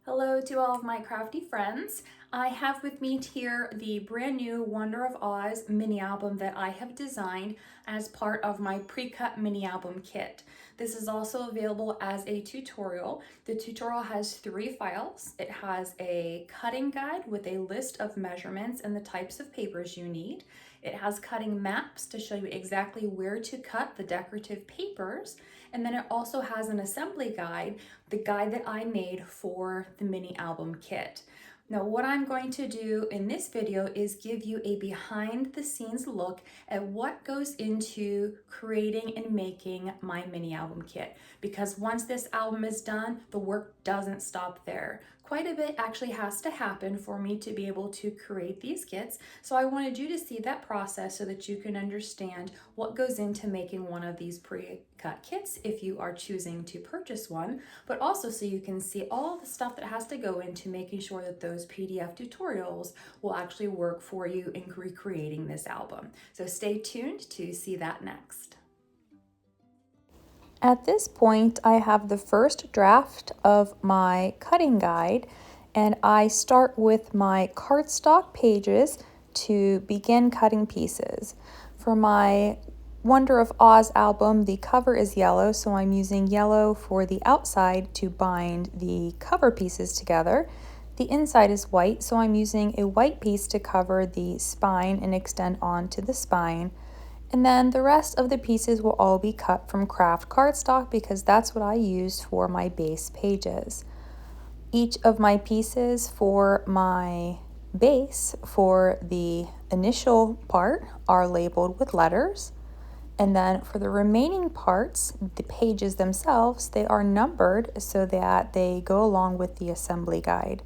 Hello to all of my crafty friends. I have with me here the brand new Wonder of Oz mini album that I have designed as part of my pre-cut mini album kit. This is also available as a tutorial. The tutorial has 3 files. It has a cutting guide with a list of measurements and the types of papers you need. It has cutting maps to show you exactly where to cut the decorative papers. And then it also has an assembly guide, the guide that I made for the mini album kit. Now what I'm going to do in this video is give you a behind the scenes look at what goes into creating and making my mini album kit. Because once this album is done, the work doesn't stop there. Quite a bit actually has to happen for me to be able to create these kits. So I wanted you to see that process so that you can understand what goes into making one of these pre-cut kits if you are choosing to purchase one, but also so you can see all the stuff that has to go into making sure that those PDF tutorials will actually work for you in recreating this album. So stay tuned to see that next. At this point, I have the first draft of my cutting guide, and I start with my cardstock pages to begin cutting pieces. For my Wonder of Oz album, the cover is yellow, so I'm using yellow for the outside to bind the cover pieces together. The inside is white, so I'm using a white piece to cover the spine and extend onto the spine. And then the rest of the pieces will all be cut from craft cardstock because that's what I used for my base pages. Each of my pieces for my base for the initial part are labeled with letters. And then for the remaining parts, the pages themselves, they are numbered so that they go along with the assembly guide.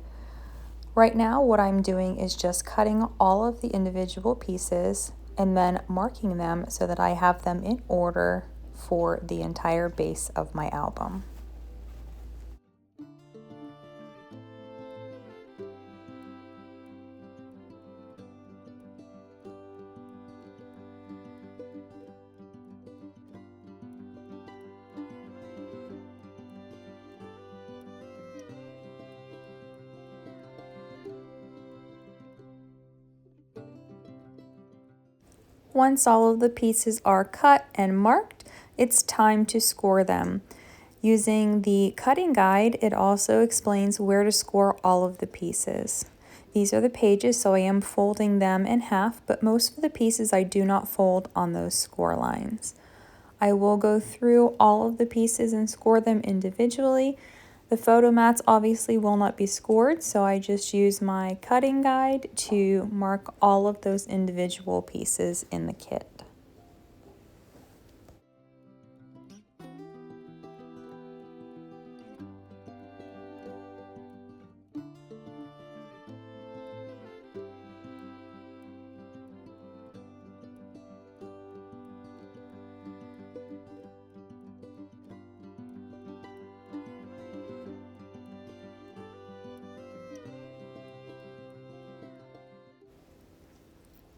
Right now, what I'm doing is just cutting all of the individual pieces and then marking them so that I have them in order for the entire base of my album. Once all of the pieces are cut and marked, it's time to score them. Using the cutting guide, it also explains where to score all of the pieces. These are the pages, so I am folding them in half, but most of the pieces I do not fold on those score lines. I will go through all of the pieces and score them individually. The photo mats obviously will not be scored, so I just use my cutting guide to mark all of those individual pieces in the kit.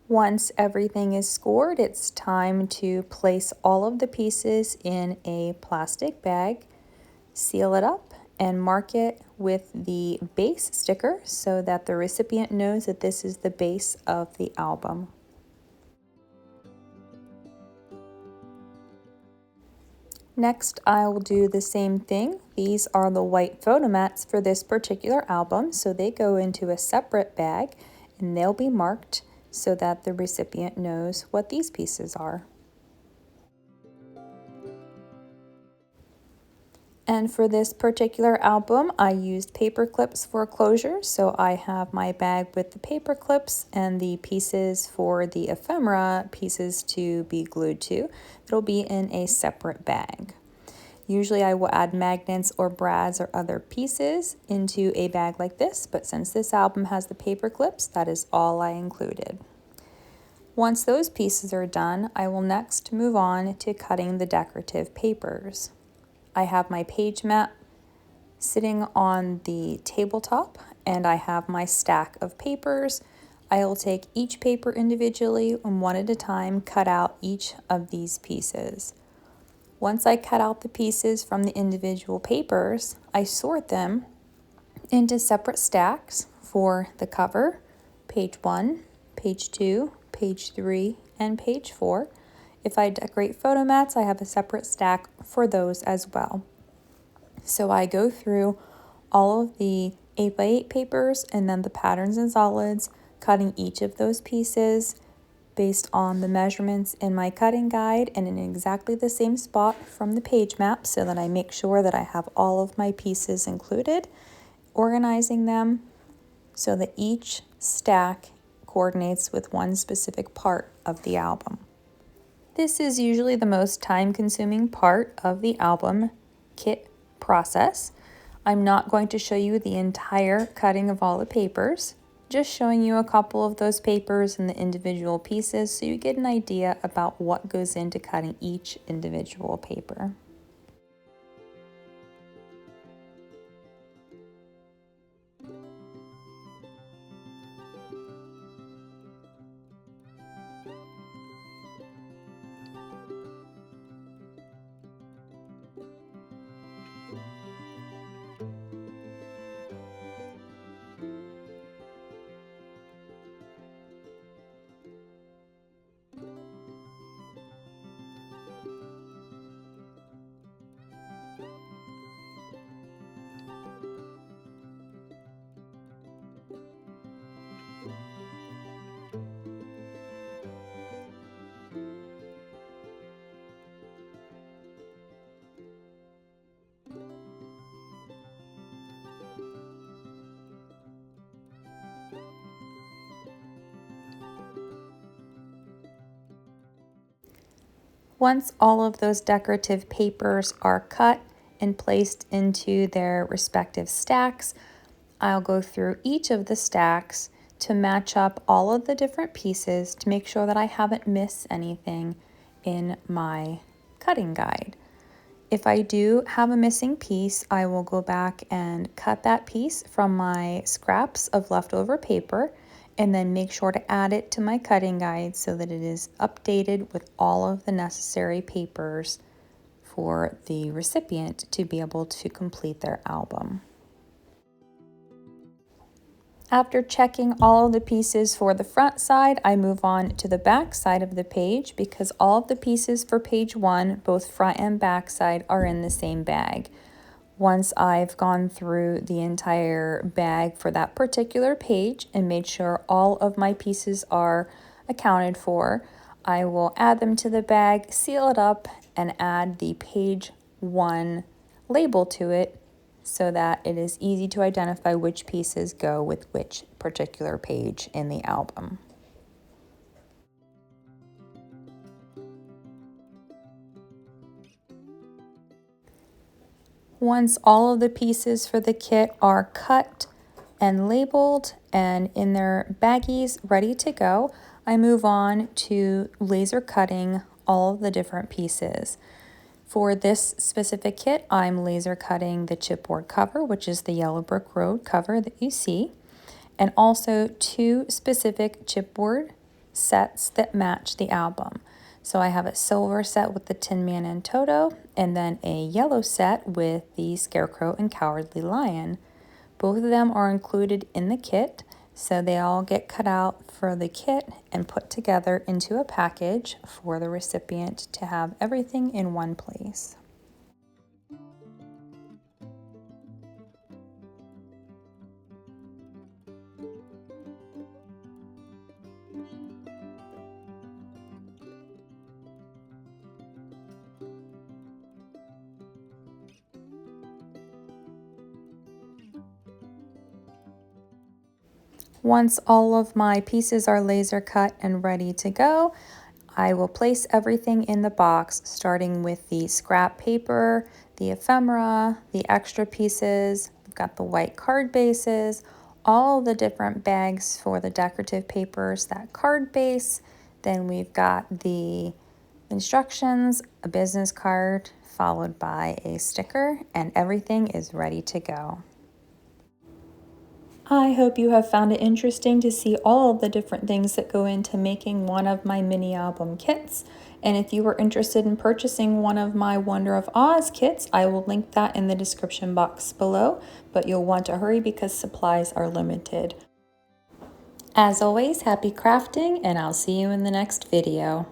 Once everything is scored, it's time to place all of the pieces in a plastic bag, seal it up, and mark it with the base sticker so that the recipient knows that this is the base of the album. Next, I will do the same thing. These are the white photo mats for this particular album, so they go into a separate bag and they'll be marked so that the recipient knows what these pieces are. And for this particular album, I used paper clips for closure, so I have my bag with the paper clips and the pieces for the ephemera pieces to be glued to. It'll be in a separate bag. Usually I will add magnets or brads or other pieces into a bag like this, but since this album has the paper clips, that is all I included. Once those pieces are done, I will next move on to cutting the decorative papers. I have my page mat sitting on the tabletop and I have my stack of papers. I will take each paper individually and one at a time cut out each of these pieces. Once I cut out the pieces from the individual papers, I sort them into separate stacks for the cover, page 1, page 2, page 3, and page 4. If I decorate photo mats, I have a separate stack for those as well. So I go through all of the 8x8 papers and then the patterns and solids, cutting each of those pieces based on the measurements in my cutting guide and in exactly the same spot from the page map, so that I make sure that I have all of my pieces included, organizing them so that each stack coordinates with one specific part of the album. This is usually the most time-consuming part of the album kit process. I'm not going to show you the entire cutting of all the papers, just showing you a couple of those papers and the individual pieces so you get an idea about what goes into cutting each individual paper. Once all of those decorative papers are cut and placed into their respective stacks, I'll go through each of the stacks to match up all of the different pieces to make sure that I haven't missed anything in my cutting guide. If I do have a missing piece, I will go back and cut that piece from my scraps of leftover paper and then make sure to add it to my cutting guide so that it is updated with all of the necessary papers for the recipient to be able to complete their album. After checking all of the pieces for the front side, I move on to the back side of the page because all of the pieces for page 1, both front and back side, are in the same bag. Once I've gone through the entire bag for that particular page and made sure all of my pieces are accounted for, I will add them to the bag, seal it up, and add the page 1 label to it so that it is easy to identify which pieces go with which particular page in the album. Once all of the pieces for the kit are cut and labeled and in their baggies ready to go, I move on to laser cutting all of the different pieces. For this specific kit, I'm laser cutting the chipboard cover, which is the Yellow Brick Road cover that you see, and also 2 specific chipboard sets that match the album. So I have a silver set with the Tin Man and Toto, and then a yellow set with the Scarecrow and Cowardly Lion. Both of them are included in the kit, so they all get cut out for the kit and put together into a package for the recipient to have everything in one place. Once all of my pieces are laser cut and ready to go, I will place everything in the box, starting with the scrap paper, the ephemera, the extra pieces. We've got the white card bases, all the different bags for the decorative papers, that card base. Then we've got the instructions, a business card, followed by a sticker, and everything is ready to go. I hope you have found it interesting to see all of the different things that go into making one of my mini album kits. And if you are interested in purchasing one of my Wonder of Oz kits, I will link that in the description box below, but you'll want to hurry because supplies are limited. As always, happy crafting, and I'll see you in the next video.